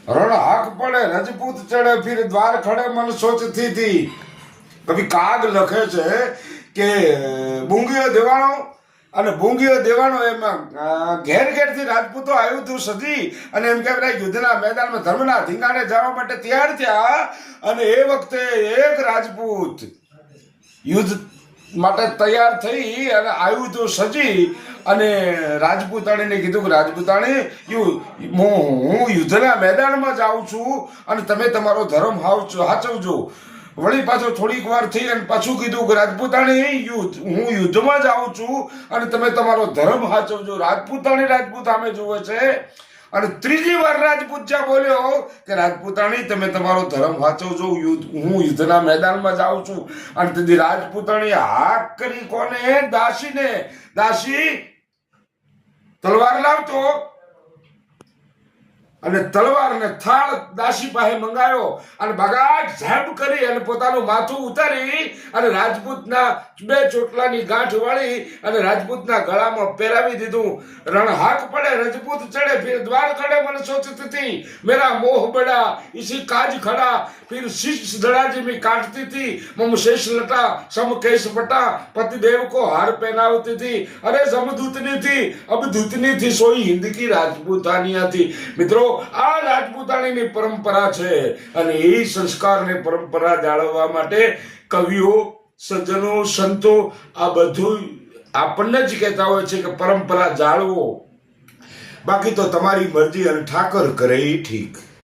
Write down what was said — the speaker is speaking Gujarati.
रण हाक पड़े रजपूत चढ़े फिर द्वार खड़े मन सोचती थी। कभी काग लखे છે કે બુંગીઓ દેવાણો અને બુંગીઓ દેવાણો એમાં ઘેર ઘેરથી રાજપૂતો આવ્યું હતું સજી અને એમ કહેવાય યુદ્ધના મેદાનમાં ધર્મના ધીંગાણે જવા માટે તૈયાર થયા અને એ વખતે એક રાજપૂત યુદ્ધ માટે તૈયાર થઈ અને આવ્યું હતું સજી અને રાજપૂતાણીને કીધું કે રાજપૂતાણી હું યુદ્ધના મેદાનમાં જાઉં છું અને તમે તમારો ધર્મ હાચવજો। વળી પાછો થોડીક વાર થઈ અને પાછું કીધું કે રાજપૂતાણી હું યુદ્ધમાં જાઉં છું અને તમે તમારો ધર્મ હાચવજો। રાજપૂતાણી રાજપૂત સામે જુએ છે અને ત્રીજી વાર રાજપૂત જ્યાં બોલ્યો કે રાજપૂતાણી તમે તમારો ધર્મ વાંચવજો, હું યુદ્ધના મેદાનમાં જાઉં છું। અને તેથી રાજપૂતાણી હાક કરી કોને? દાસીને। દાસી તલવાર લાવતો અને તલવાર ને થાળ દાસી પાસે મંગાયો અને બગાટ ઝાબ કરી અને પોતાનું માથું ઉતારી અને રાજપૂતના બે ચોટલાની ગાંઠ વાળી અને રાજપૂતના ગળામાં પહેરાવી દીધું। રણ હાક પડે રજपूत चढ़े फिर द्वार खड़े मन सोचती थी मेरा मोह बड़ा इसी काज खड़ा फिर शीश धड़ाजी में काटती थी मम शेष लटा सम केश बटा पति देव को हार पहनावती थी अरे समदूतनी थी अब दूतनी थी सोई हिंद की राजपूतानिया थी। મિત્રો આ રાજપૂતાણીની પરંપરા છે અને એ સંસ્કારને પરંપરા જાળવવા માટે કવિઓ સજ્જનો સંતો આ બધું આપણને જ કહેતા હોય છે કે પરંપરા જાળવો, બાકી તો તમારી મરજી અને ઠાકર કરે એ ઠીક।